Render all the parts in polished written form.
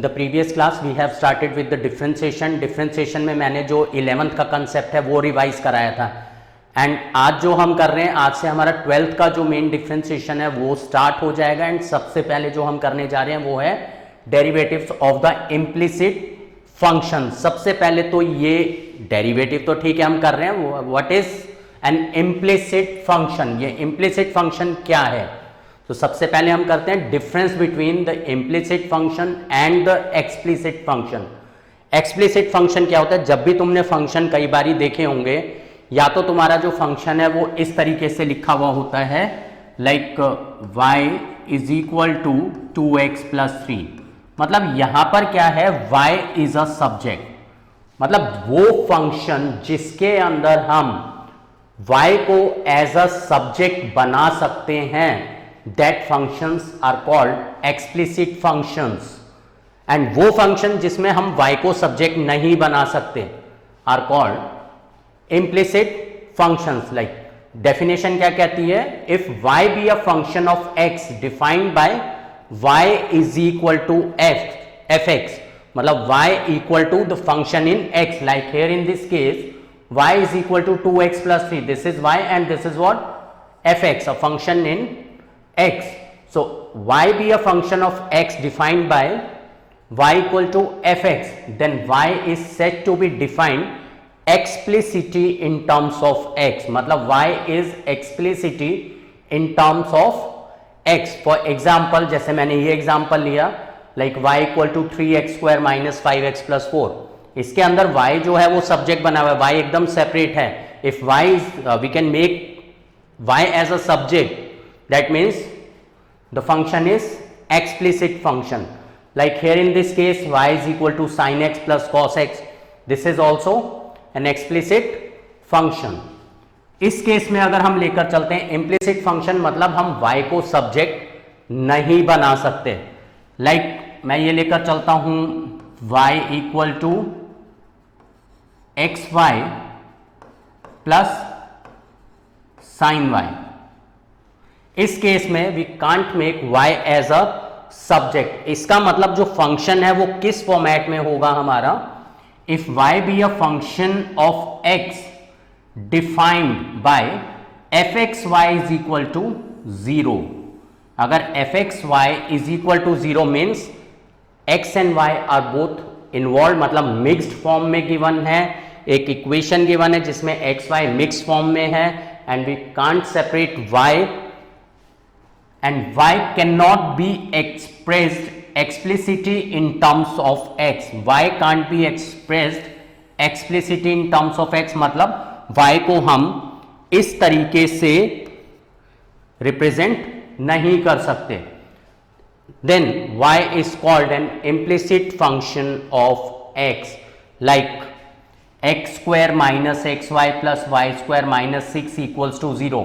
The previous class we have started with the differentiation. Differentiation में मैंने जो 11th का कंसेप्ट है वो रिवाइज कराया था, एंड आज जो हम कर रहे हैं, आज से हमारा 12th का जो मेन डिफरेंशिएशन है वो स्टार्ट हो जाएगा। एंड सबसे पहले जो हम करने जा रहे हैं वो है derivatives of the implicit function. सबसे पहले तो ये डेरिवेटिव तो ठीक है हम कर रहे हैं, what is an implicit function, ये इम्प्लिसिट फंक्शन क्या है। तो सबसे पहले हम करते हैं difference between the implicit function and the explicit function. Explicit function क्या होता है, जब भी तुमने फंक्शन कई बारी देखे होंगे, या तो तुम्हारा जो फंक्शन है वो इस तरीके से लिखा हुआ होता है, like y is equal to 2x plus 3। मतलब यहां पर क्या है, y इज अ सब्जेक्ट, मतलब वो फंक्शन जिसके अंदर हम y को एज अ सब्जेक्ट बना सकते हैं, that functions are called explicit functions। and वो फंक्शन जिसमें हम y को सब्जेक्ट नहीं बना सकते are called implicit functions। like definition क्या कहती है, if y be a function of x defined by y is equal to fx, मतलब y equal to the function in x, like here in this case y is equal to 2x plus 3, this is y and this is what, fx, a function in x। so y be a function of x defined by y equal to fx, then y is said to be defined explicitly in terms of x, मतलब y is explicitly in terms of x। for example, जैसे मैंने ये example लिया, like y equal to 3x square minus 5x plus 4, इसके अंदर y जो है वो सब्जेक्ट बना हुआ है, y एकदम सेपरेट है। if y is we can make y as a subject, that means the function is explicit function। like here in this case y is equal to sin x plus cos x, this is also an explicit function। इस case में अगर हम लेकर चलते हैं implicit function, मतलब हम y को सब्जेक्ट नहीं बना सकते। like मैं ये लेकर चलता हूं y equal to xy plus sin y, इस केस में we can't make y as a subject. इसका मतलब जो फंक्शन है वो किस फॉर्मेट में होगा हमारा, if y be a function of x defined by fxy is equal to 0। अगर fxy is equal to 0 means x and y are both involve, मतलब मिक्स्ड फॉर्म में गिवन है, एक इक्वेशन गिवन है जिसमें x y मिक्स्ड फॉर्म में है, and we can't separate y, and y cannot be expressed explicitly in terms of x। y can't be expressed explicitly in terms of x, मतलब y को हम इस तरीके से रिप्रेजेंट नहीं कर सकते। then y is called an implicit function of x, like x square minus xy plus y square minus 6 equals to 0।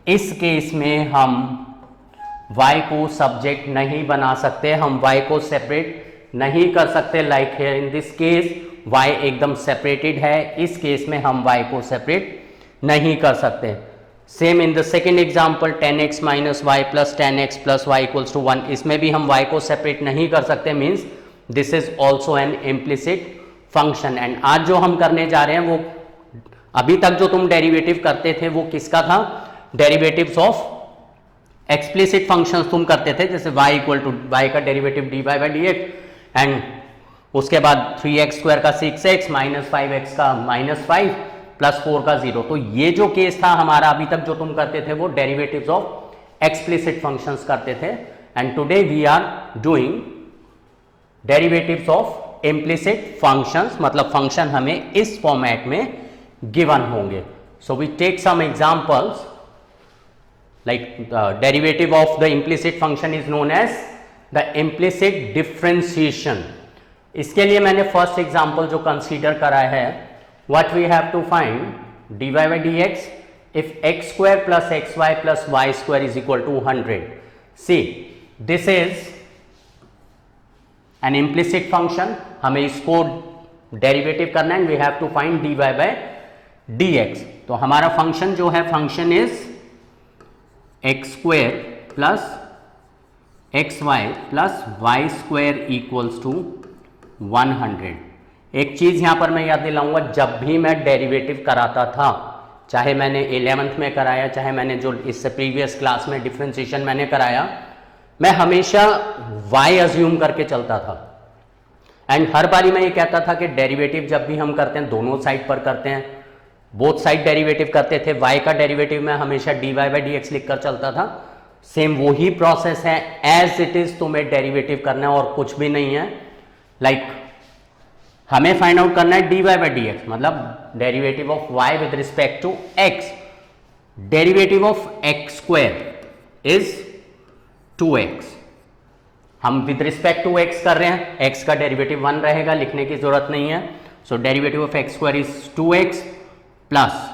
इस केस में हम y को सब्जेक्ट नहीं बना सकते, हम y को सेपरेट नहीं कर सकते। Like here in this case y एकदम सेपरेटेड है, इस केस में हम y को सेपरेट नहीं कर सकते। Same in the second example 10x minus y plus 10x plus y equals to 1, इसमें भी हम y को सेपरेट नहीं कर सकते, means this is also an implicit function. And आज जो हम करने जा रहे हैं वो, अभी तक जो तुम डेरिवेटिव करते थे वो किसका था, डेरिवेटिव्स ऑफ एक्सप्लिसिट फंक्शंस तुम करते थे, जैसे y इक्वल टू y का derivative dy by dx, and उसके बाद 3x स्क्वायर का 6x माइनस 5x का माइनस 5 प्लस 4 का 0। तो ये जो केस था हमारा अभी तक जो तुम करते थे वो डेरिवेटिव्स ऑफ एक्सप्लिसिट फंक्शंस करते थे, and today we are doing derivatives of implicit functions, मतलब फंक्शन हमें इस फॉर्मेट में गिवन होंगे। So we take some examples, like derivative of the implicit function is known as the implicit differentiation। इसके लिए मैंने फर्स्ट एग्जांपल जो consider करा है, what we have to find dy by dx if x square plus xy plus y square is equal to 100। see this is an implicit function, हमें इसको derivative करना है, and we have to find dy by dx। तो हमारा function जो है, function is x square plus x y plus y square equals to 100। एक चीज़ यहाँ पर मैं याद दिलाऊंगा, जब भी मैं डेरिवेटिव कराता था, चाहे मैंने 11th में कराया, चाहे मैंने जो इससे प्रीवियस क्लास में डिफ्रेंशिएशन मैंने कराया, मैं हमेशा y अज्यूम करके चलता था। एंड हर बारी मैं ये कहता था कि डेरिवेटिव जब भी हम करते हैं दोनों साइड पर करते हैं, बोथ साइड डेरिवेटिव करते थे। y का डेरिवेटिव मैं हमेशा dy बाई डी एक्स लिख कर चलता था। सेम वही प्रोसेस है, एज इट इज तुम्हें डेरिवेटिव करना है और कुछ भी नहीं है। लाइक हमें फाइंड आउट करना है dy बाई डी एक्स, मतलब derivative of y with respect to x। Derivative of x square is 2x। हम विद रिस्पेक्ट टू x कर रहे हैं, x का डेरिवेटिव 1 रहेगा, लिखने की जरूरत नहीं है। So derivative of x square is 2x plus,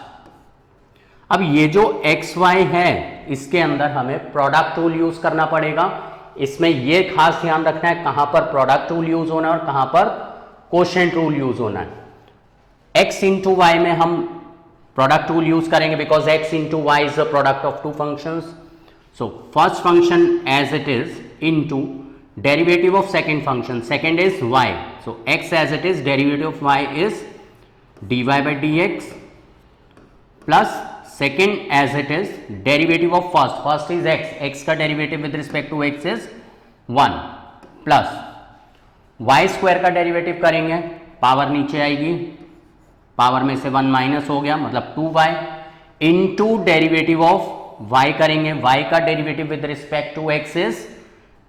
अब ये जो एक्स वाई है इसके अंदर हमें प्रोडक्ट रूल यूज करना पड़ेगा। इसमें ये खास ध्यान रखना है कहां पर प्रोडक्ट रूल यूज होना है और कहां पर कोशेंट रूल यूज होना है। x इंटू वाई में हम प्रोडक्ट रूल यूज करेंगे because x into y is the product of two functions. So first function as it is into derivative of second function, second is y, so x as it is, derivative of y is dy by d x plus second as it is derivative of first, first is x का derivative with respect to x is 1 plus y square का derivative करेंगे, power नीचे आएगी, power में से 1 minus हो गया मतलब 2y into derivative of y करेंगे, y का derivative with respect to x is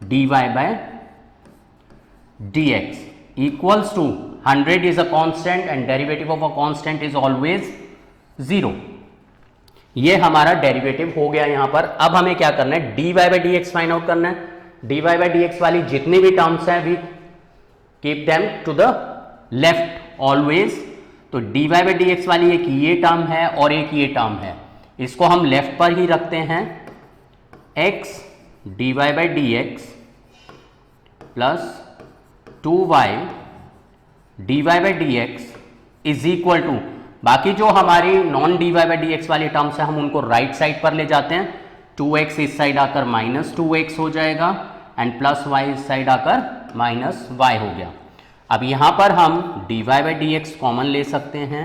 dy by dx equals to 100 is a constant and derivative of a constant is always 0। ये हमारा डेरिवेटिव हो गया यहां पर। अब हमें क्या करना है, dy by d x find out करना है। dy बाई डी एक्स वाली जितनी भी टर्म्स हैं we keep them to the left always. तो dy बाई डी एक्स वाली एक ये टर्म है और एक ये टर्म है, इसको हम लेफ्ट पर ही रखते हैं। x dy by d x plus 2y dy by d x is equal to, बाकी जो हमारी non dy by d x वाली टर्म्स है हम उनको राइट साइड पर ले जाते हैं। 2x इस साइड आकर माइनस 2x हो जाएगा एंड प्लस y इस साइड आकर माइनस y हो गया। अब यहां पर हम dy by d x common ले सकते हैं,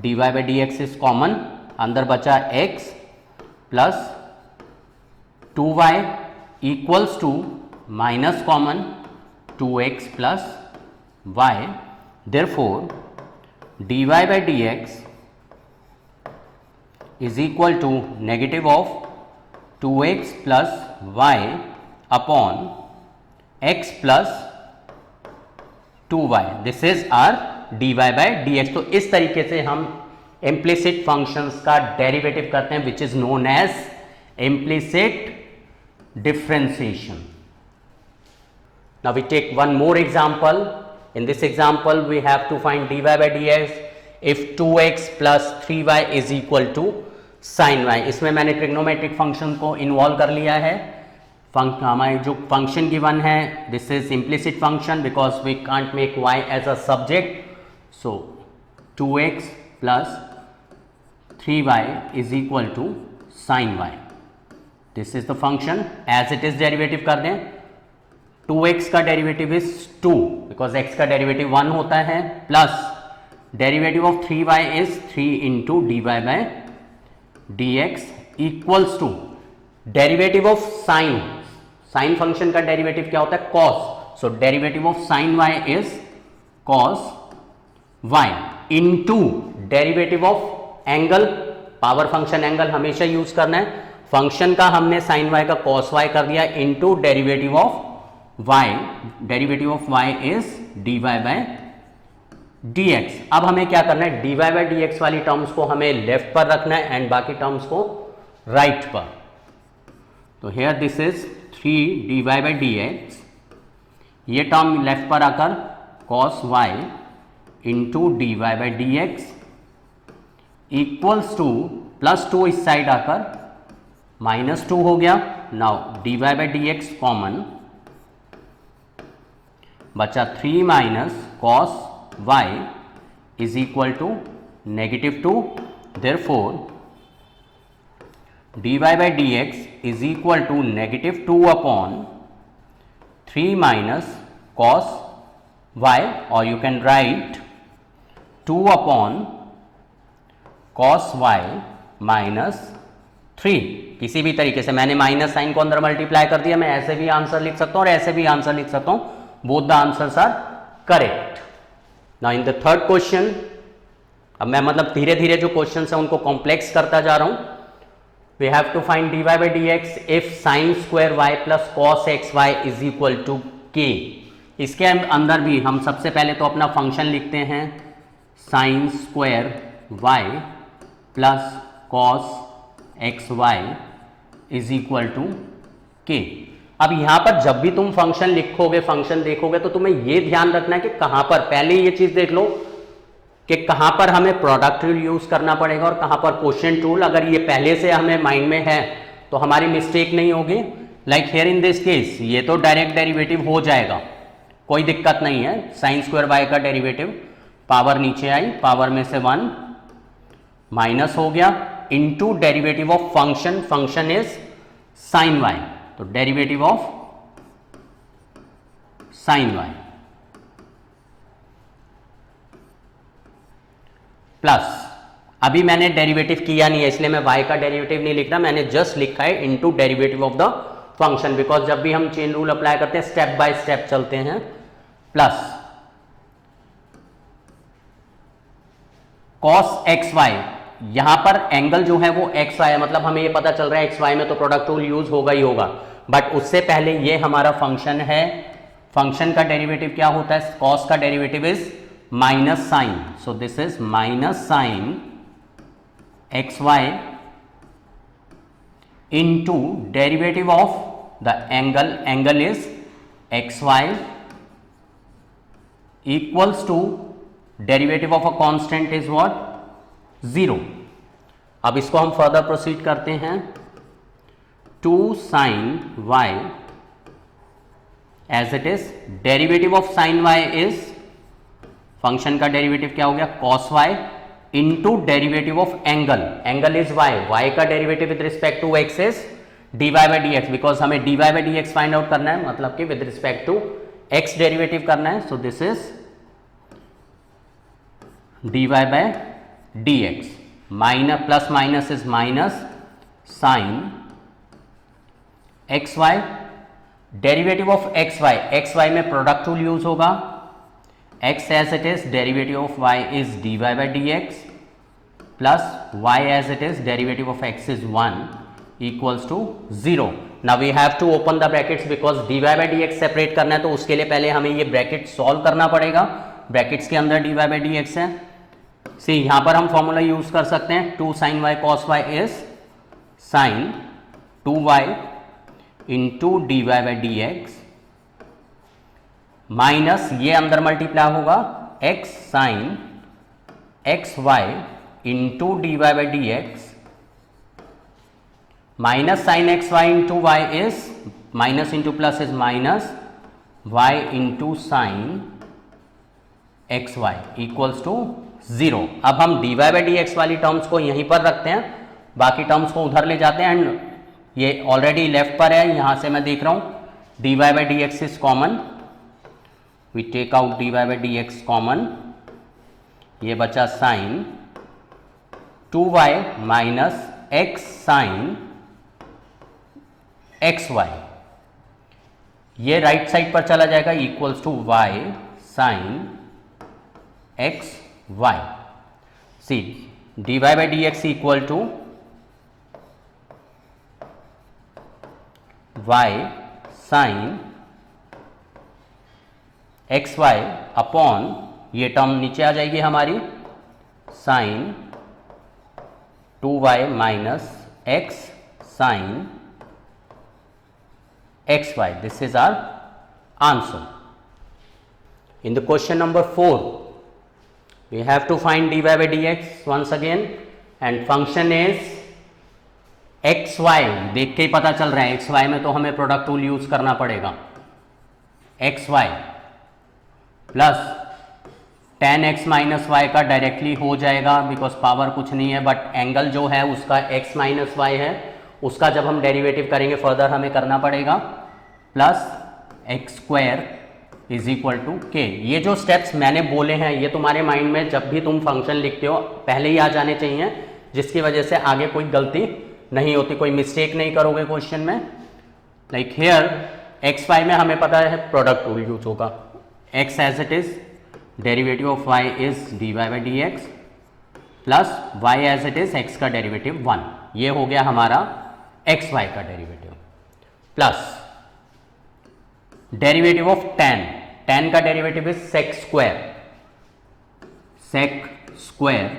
dy by d x is common, अंदर बचा x plus 2y equals to minus common 2x plus y, therefore dy by dx is equal to negative of 2x plus y upon x plus 2y. This is our dy by dx. तो इस तरीके से हम implicit functions का derivative करते हैं which is known as implicit differentiation. Now we take one more example. In this example we have to find dy by dx if 2x plus 3y is equal to sin y. इसमें मैंने trigonometric function को involve कर लिया है। हमारी जो function given है this is implicit function because we can't make y as a subject. So 2x plus 3y is equal to sin y। This is the function, as it is derivative कर दें। 2x का derivative is 2 because x का derivative 1 होता है, plus derivative of 3y is 3 into dy by d x equals to derivative of sine, sine function का derivative क्या होता है, cos। So derivative of sign y is cos y into derivative of angle, power function angle हमेशा use करना है, function का हमने sign y का cos y कर दिया into derivative of y, derivative of y is dy by dx। अब हमें क्या करना है, dy बाई dx वाली टर्म्स को हमें लेफ्ट पर रखना है एंड बाकी टर्म्स को राइट पर। तो here this is 3 dy by dx, ये टर्म लेफ्ट पर आकर cos y into dy by dx equals to plus 2 इस साइड आकर माइनस 2 हो गया। Now dy by dx common, बचा 3 minus cos y is equal to negative 2, therefore dy by dx is equal to negative 2 upon 3 minus cos y, और you can write 2 upon cos y minus 3। किसी भी तरीके से मैंने minus sign को अंदर multiply कर दिया, मैं ऐसे भी आंसर लिख सकता हूं और ऐसे भी आंसर लिख सकता हूं, both the answers are correct. Now in the third question, अब मैं मतलब धीरे धीरे जो क्वेश्चन है उनको कॉम्प्लेक्स करता जा रहा हूं। We have to find dy by dx if sine square y plus cos x y is equal to k। इसके अंदर भी हम सबसे पहले तो अपना फंक्शन लिखते हैं sine square y plus cos x y is equal to K. अब यहां पर जब भी तुम फंक्शन लिखोगे, फंक्शन देखोगे, तो तुम्हें यह ध्यान रखना है कि कहां पर, पहले ये चीज देख लो कि कहां पर हमें प्रोडक्ट रूल यूज करना पड़ेगा और कहां पर क्वोशिएंट रूल। अगर ये पहले से हमें माइंड में है तो हमारी मिस्टेक नहीं होगी। Like here in this case ये तो डायरेक्ट डेरिवेटिव हो जाएगा, कोई दिक्कत नहीं है। साइन स्क्वायर वाई का डेरिवेटिव, पावर नीचे आई, पावर में से 1 माइनस हो गया, into derivative of function, function is sine y, तो derivative of sine y plus, अभी मैंने डेरिवेटिव किया नहीं है इसलिए मैं y का डेरिवेटिव नहीं लिख रहा, मैंने जस्ट लिखा है into derivative of the function, because जब भी हम चेन रूल अप्लाई करते हैं स्टेप बाय स्टेप चलते हैं। प्लस कॉस एक्स वाई, यहां पर एंगल जो है वो एक्स वाई है, मतलब हमें ये पता चल रहा है एक्स वाई में तो प्रोडक्ट रूल यूज होगा ही होगा, बट उससे पहले ये हमारा फंक्शन है। फंक्शन का डेरिवेटिव क्या होता है? कॉस का derivative is minus sine, so this is minus sine x y into derivative of the angle, angle is x y equals to derivative of a constant is what? 0। अब इसको हम further proceed करते हैं। 2 sine y as it is, derivative of sine y is, function का derivative क्या हो गया? Cos y into derivative of angle, angle is y, y का derivative with respect to x is dy by d x, because हमें dy by d x find out करना है, मतलब कि with respect to x derivative करना है। So this is dy by d x, minus plus minus is minus sine x y, derivative of x y, x y में product rule use होगा, x as it is derivative of y is dy by dx plus y as it is derivative of x is 1 equals to 0. Now we have to open the brackets because dy by dx separate करना है, तो उसके लिए पहले हमें ये bracket solve करना पड़ेगा। ब्रैकेट्स के अंदर dy by dx है। सी यहां पर हम फॉर्मूला यूज कर सकते हैं, 2 sin y cos y is sin 2y into dy by dx minus ये अंदर मल्टीप्लाई होगा x sine x y into d y by d x, minus sine x y into y is minus into plus is minus y into sine x y equals to 0। अब हम d y by d x वाली terms को यहीं पर रखते हैं, बाकी terms को उधर ले जाते हैं, एंड ये ऑलरेडी लेफ्ट पर है, यहां से मैं देख रहा हूं d y by d x is common, we take out dy by dx common, ये बचा sine 2y minus x sine x y, ये राइट साइड पर चला जाएगा equals to y sine x y. See dy by dx equal to y sine x y upon, ये term नीचे आ जाएगी हमारी, sine 2y minus x sine x y. This is our answer. In the question number 4 we have to find dy by dx once again, and function is x y, देख के ही पता चल रहा है एक्स वाई में तो हमें product rule use करना पड़ेगा, x y plus ten x minus y का डायरेक्टली हो जाएगा बिकॉज पावर कुछ नहीं है, बट एंगल जो है उसका एक्स माइनस वाई है, उसका जब हम डेरिवेटिव करेंगे फर्दर हमें करना पड़ेगा, plus x square is equal to K. ये जो स्टेप्स मैंने बोले हैं ये तुम्हारे माइंड में जब भी तुम फंक्शन लिखते हो पहले ही आ जाने चाहिए, जिसकी वजह से आगे कोई गलती नहीं होती, कोई मिस्टेक नहीं करोगे क्वेश्चन में। लाइक हियर एक्स वाई में हमें पता है प्रोडक्ट रूल यूज होगा, x as it is derivative of y is d y by d x plus y as it is x का डेरिवेटिव 1, ये हो गया हमारा एक्स वाई का derivative, plus derivative of tan, tan का derivative is sec square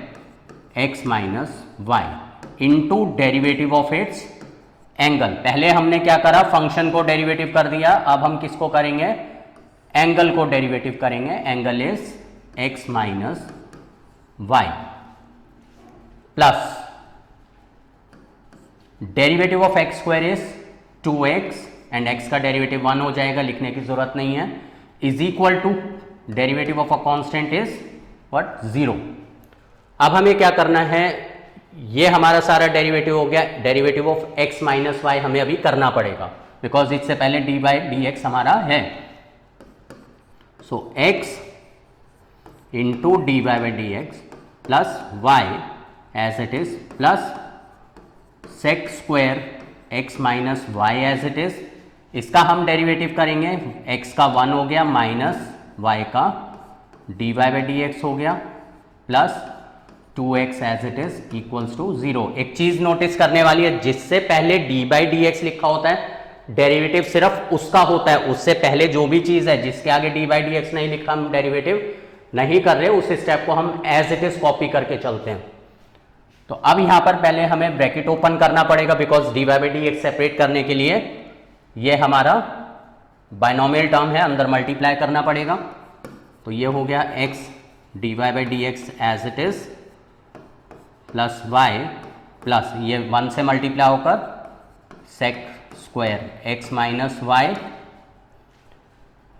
x minus y into derivative of its angle. पहले हमने क्या करा, फंक्शन को डेरिवेटिव कर दिया, अब हम किसको करेंगे, एंगल को डेरिवेटिव करेंगे। Angle is x minus y plus derivative of x square is 2x and x का डेरिवेटिव 1 हो जाएगा, लिखने की जरूरत नहीं है, is equal to derivative of a constant is what 0। अब हमें क्या करना है, ये हमारा सारा डेरिवेटिव हो गया, derivative of x minus y हमें अभी करना पड़ेगा बिकॉज इससे पहले डी बाई डी एक्स हमारा है। So x into d y by d x plus y as it is plus sec square x minus y as it is, इसका हम डेरिवेटिव करेंगे, x का 1 हो गया माइनस y का d y by d x हो गया plus 2x as it is equals to 0। एक चीज नोटिस करने वाली है, जिससे पहले डी बाई डी एक्स लिखा होता है डेरिवेटिव सिर्फ उसका होता है, उससे पहले जो भी चीज है जिसके आगे डी बाई डी एक्स नहीं लिखा हम डेरिवेटिव नहीं कर रहे, उस स्टेप को हम एज इट इज कॉपी करके चलते हैं। तो अब यहां पर पहले हमें ब्रैकेट ओपन करना पड़ेगा because d y by d x separate करने के लिए ये हमारा बाइनोमियल टर्म है, अंदर मल्टीप्लाई करना पड़ेगा। तो ये हो गया x d y by d x as it is plus y plus ये 1 से मल्टीप्लाई होकर sec square x minus y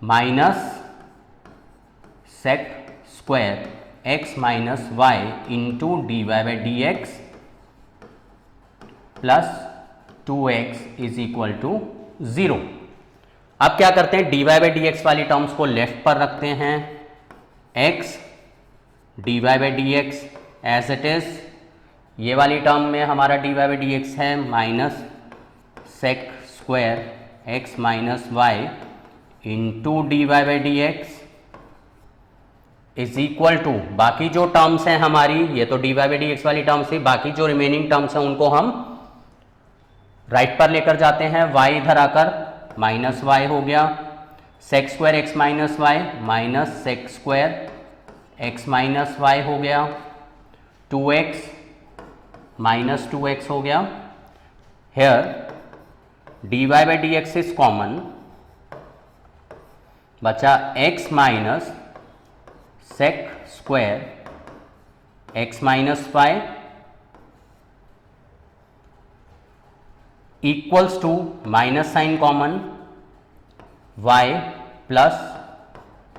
minus sec square x minus y into d y by d x plus 2x is equal to 0। अब क्या करते हैं, d y by d x वाली terms को left पर रखते हैं, x d y by d x as it is, ये वाली टर्म में हमारा d y by d x है minus sec square x minus y into d y by d x is equal to, बाकी जो टर्म्स हैं हमारी, ये तो d y by d x वाली टर्म्स थी, बाकी जो रिमेनिंग टर्म्स हैं उनको हम राइट पर लेकर जाते हैं, y इधर आकर माइनस वाई हो गया, sec square x minus y minus sec square x minus y हो गया, 2x माइनस 2x हो गया। Here d y by d x is common, बचा x minus sec square x minus y equals to minus sine common y plus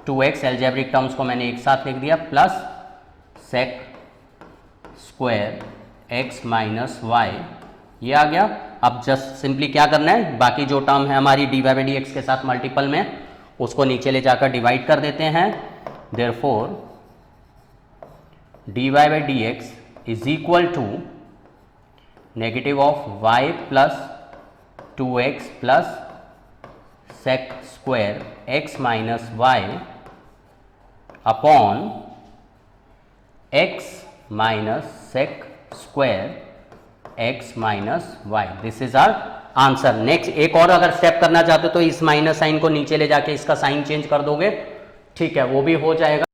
2x, algebraic terms को मैंने एक साथ लिख दिया, plus sec square x minus y, ये आ गया। अब जस्ट सिंपली क्या करना है, बाकी जो टर्म है हमारी d y by d x के साथ मल्टीपल में, उसको नीचे ले जाकर डिवाइड कर देते हैं। Therefore d y by d x is equal to negative of y plus 2x plus sec square x minus y upon x minus sec square x minus y. This is our answer. Next एक और अगर step करना चाहते हो तो इस minus sign को नीचे ले जाके इसका साइन चेंज कर दोगे, ठीक है, वो भी हो जाएगा।